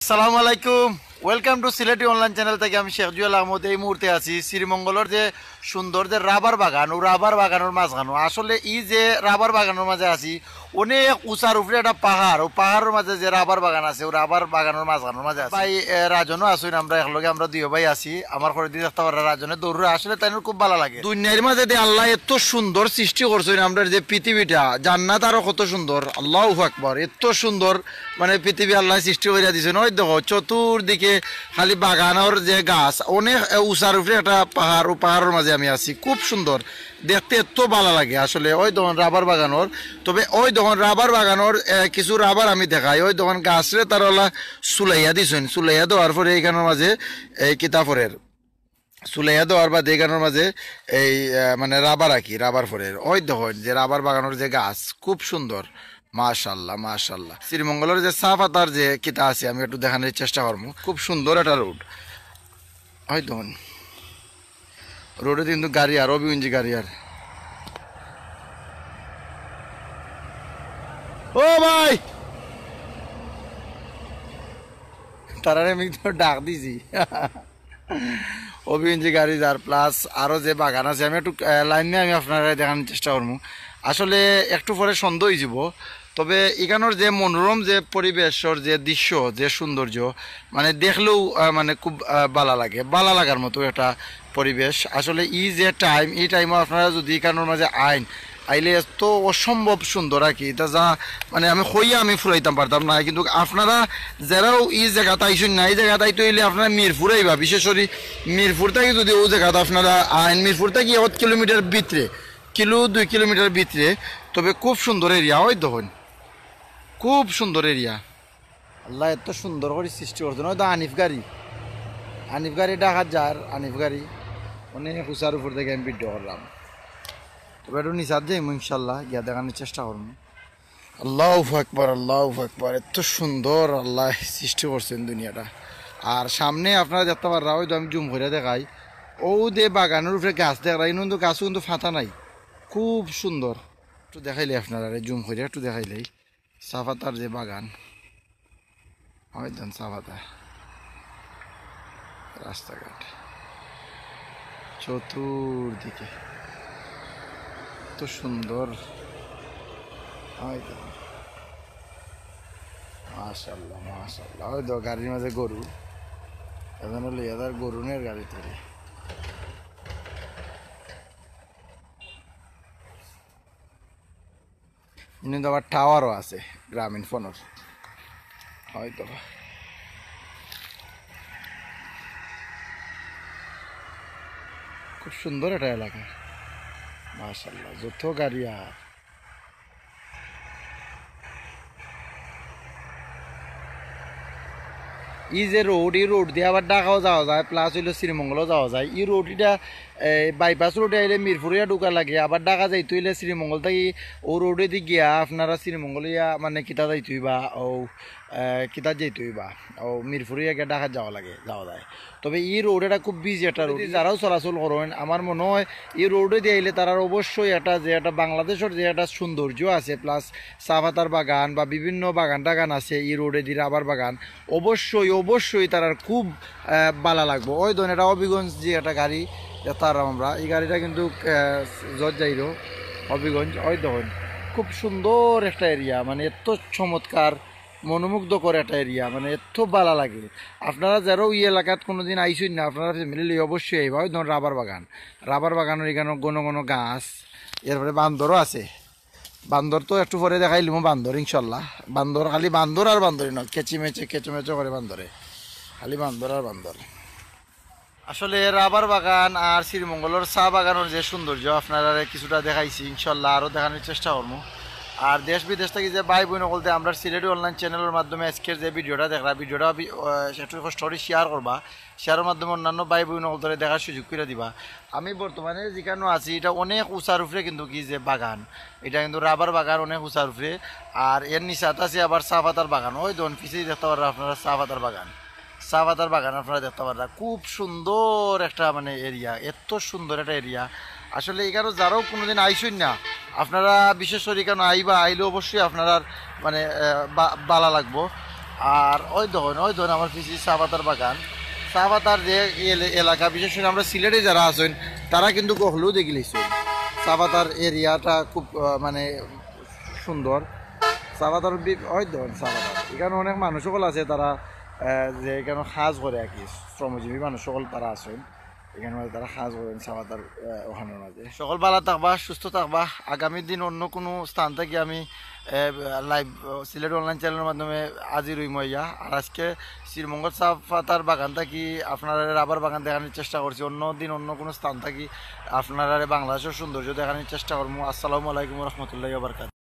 আসসালামু আলাইকুম, welcome to Sylheti online channel থেকে আমি শেখ জুয়েল আহমদ। এই মুহূর্তে আছি শ্রীমঙ্গলের যে সুন্দর যে রাবার বাগান, ও রাবার বাগানের মাঝখানো। আসলে এই যে রাবার বাগানের মাঝে আছি, অনেক উঁচার উপরে একটা পাহাড়, ও পাহাড়ের মাঝে যে রাবার বাগান আছে, ও রাবার বাগানের মাঝখানোর মাঝে আছে। ভাই রাজনও আসুন, আমরা একলগে আমরা দুই ভাই আছি। আমার ঘরে দিয়ে দেখতে পারা রাজনে দৌড়ে, আসলে তাই খুব ভালো লাগে। দুনিয়ার মাঝে দিয়ে আল্লাহ এত সুন্দর সৃষ্টি করছেন, আমরা যে পৃথিবীটা জান্নাত আরো কত সুন্দর। আল্লাহু আকবার, এত সুন্দর মানে পৃথিবী আল্লাহ সৃষ্টি করে দিয়েছেন। ওই দেখো চতুর্দিকে খালি বাগানোর যে গাছ, অনেক উঁচার উপরে একটা পাহাড়, ও পাহাড়ের মাঝে আমি আছি। খুব সুন্দর দেখতে, এত ভালো লাগে আসলে। ওই দোকান রাবার বাগানোর, তবে ওই দোকান রাবার বাগানোর কিছু রাবার আমি দেখাই। ওই দোকান গাছরে তার ওলা সুলাইয়া দিছেন, সুলাইয়া দেওয়ার পরে এইখানের মাঝে এই কিতাফরের সুলাইয়া দেওয়ার বা দেগানোর মাঝে এই মানে রাবার আঁকি, রাবার ফরের। ওই দেখুন যে রাবার বাগানোর যে গাছ, খুব সুন্দর। মাশাল্লাহ মাশাল্লাহ। শ্রীমঙ্গলের যে চা পাতার যে কিতা আছে, আমি একটু দেখানোর চেষ্টা করবো। খুব সুন্দর একটা রোড। ওই দেখুন রোডে কিন্তু গাড়ি আর অভিগঞ্জি গাড়ি আর। ও ভাই, তারা আমি তো ডাক দিছি। অভিগঞ্জি গাড়ি যার প্লাস আরো যে বাগান আছে, আমি একটু লাইন নিয়ে আমি আপনারা দেখানোর চেষ্টা করবো। আসলে একটু পরে সন্ধ্যা হয়ে যাব, তবে এখানোর যে মনোরম যে পরিবেশের যে দৃশ্য, যে সৌন্দর্য, মানে দেখলেও মানে খুব ভালো লাগে, ভালো লাগার মতো একটা পরিবেশ। আসলে এই যে টাইম, এই টাইমও আপনারা যদি এখানোর মাঝে আইলে এত অসম্ভব সুন্দর আর কি। এটা যা মানে আমি হইয়া আমি ফুরাইতাম পারতাম না। কিন্তু আপনারা যারাও এই জায়গাতে আইসুন না, এই জায়গাতে আইতে হইলে আপনারা মিরপুর আইবা। বিশেষ করে মিরপুর থেকে যদি ও জায়গাতে আপনারা আইন, মিরপুর থেকে 1 কিলোমিটার ভিতরে, 2 কিলোমিটার ভিতরে, তবে খুব সুন্দর এরিয়া। ওই দেখুন খুব সুন্দর এরিয়া। আল্লাহ এত সুন্দর করে সৃষ্টি করছেন। ওই তো আনিফ গাড়ি, আনিফ গাড়ি ডাকাত যার আনিফ গাড়ি অনেক উঁচার উপর থেকে আমি ভিডিও করলাম। তবে একটু নিচার যাই ইনশাল্লাহ, গিয়া দেখানোর চেষ্টা করবো। আল্লাহু আকবার, আল্লাহু আকবার, এত সুন্দর আল্লাহ সৃষ্টি করছেন দুনিয়াটা। আর সামনে আপনারা দেখতে পারা, ওই তো আমি জুম করে দেখাই, ও দে বাগানের উপরে গাছ দেখা, কিন্তু গাছও কিন্তু ফাঁতা নাই, খুব সুন্দর। একটু দেখাইলে আপনারা জুম করে একটু দেখাইলেই চা পাতার যে বাগান, হয় দেন চা পাতা, রাস্তাঘাট চতুর্দিকে এত সুন্দর। মাশাল্লাহ মাশাল্লাহ। ওই তো গাড়ির মাঝে গরু, এখন হলে এদের গরুনের গাড়ি তৈরি। কিন্তু আবার টাওয়ারও আছে গ্রামীণ ফোনের, হয়তো খুব সুন্দর একটা এলাকা। মাশাল্লাহ, যত গাড়ি আর এই যে রোড, এই রোড দিয়ে আবার ঢাকাও যাওয়া যায়, প্লাস হইলো শ্রীমঙ্গলও যাওয়া যায়। এই রোড এটা বাইপাস রোডে আইলে মিরপুরিয়া ঢুকা লাগে, আবার ঢাকা যাইতে হইলে শ্রীমঙ্গল থেকে ও রোডে দিয়ে গিয়া আপনারা শ্রীমঙ্গলিয়া মানে কিতা যাইতে হইবা, ও কিতা যাইতে হইবা, ও মিরপুরিয়া গিয়ে ঢাকা যাওয়া যায়। তবে এই রোড এটা খুব বিজি একটা রোড, যারাও চলাচল করেন আমার মনে হয় এই রোডে দিয়ে আইলে তারা অবশ্যই একটা যে একটা বাংলাদেশের যে একটা সৌন্দর্য আছে, প্লাস চা পাতার বাগান বা বিভিন্ন বাগান টাগান আছে এই রোডে দিয়ে, রাবার বাগান, অবশ্যই তার খুব ভালো লাগবো। ওই ধরুন এটা হবিগঞ্জ যে একটা গাড়ি, তার আমরা এই গাড়িটা কিন্তু জজ যাইরো হবিগঞ্জ। ওই দেখুন খুব সুন্দর একটা এরিয়া, মানে এত চমৎকার মনোমুগ্ধকর একটা এরিয়া, মানে এত ভালো লাগে। আপনারা যারাও এই এলাকাত কোনোদিন আইসুন না, আপনারা ফ্যামিলি অবশ্যই আইবা। ওই ধরুন রাবার বাগানের এখানে ঘন গাছ, এরপরে বান্দরও আছে। বান্দর তো একটু পরে দেখাইলাম বান্দর ইনশাল্লাহ। বান্দর খালি বান্দর আর বান্দরই নয়, কেচেমেচে করে বান্দরে, খালি বান্দর আর বান্দর। আসলে রাবার বাগান আর শ্রীমঙ্গলের চা বাগানের যে সৌন্দর্য আপনারা কিছুটা দেখাইছি, ইনশাল্লাহ আরও দেখানোর চেষ্টা করবো। আর দেশ বিদেশ থেকে যে ভাই বোন বলতে আমরা সিলেটি অনলাইন চ্যানেলের মাধ্যমে আজকের যে ভিডিওটা দেখলা, ভিডিওটা একটু স্টোরি শেয়ার করবা, শেয়ারের মাধ্যমে অন্যান্য ভাই বোন বলতে দেখার সুযোগ করে দিবা। আমি বর্তমানে যেখানে আছি এটা অনেক উঁচার উপরে কিন্তু কি যে বাগান, এটা কিন্তু রাবার বাগান অনেক উঁচার উপরে। আর এর নিচাত আছে আবার চা পাতার বাগান। ওই ধরুন পিছিয়ে দেখতে পারবেন আপনারা চা পাতার বাগান আপনারা দেখতে পারবেন। খুব সুন্দর একটা মানে এরিয়া, এত সুন্দর একটা এরিয়া। আসলে এখানে যারাও কোনোদিন আইসুন না, আপনারা বিশেষ করে এখানে আইলে অবশ্যই আপনারা মানে ভালো লাগবো। আর ওই ধরুন আমার পিসি চা পাতার বাগান, চা পাতার যে এলাকা, বিশেষ করে আমরা সিলেটে যারা আছেন তারা কিন্তু গহলেও দেখিলেছেন চা পাতার এরিয়াটা খুব মানে সুন্দর। চা পাতার ওই ধরুন চা পাতার এখানে অনেক মানুষ সকল আছে, তারা যে এখানে সাজ করে আর কি, শ্রমজীবী মানুষ সকল তারা আছেন এখানে মাঝে, তারা সাজ করেন চা পাতার ওখানের মাঝে। সকল ভালো থাকবা, সুস্থ থাকবা। আগামী দিন অন্য কোনো স্থান থেকে আমি লাইভ সিলেট অনলাইন চ্যানেলের মাধ্যমে হাজির হইম ইয়া। আর আজকে শ্রীমঙ্গল চা পাতার বাগান থাকি আপনারা রাবার বাগান দেখানোর চেষ্টা করছি, অন্য দিন অন্য কোনো স্থান থাকি আপনারা বাংলাদেশের সৌন্দর্য দেখানোর চেষ্টা করবো। আসসালামু আলাইকুম রহমতুল্লাহি ওয়া বারাকাতুহু।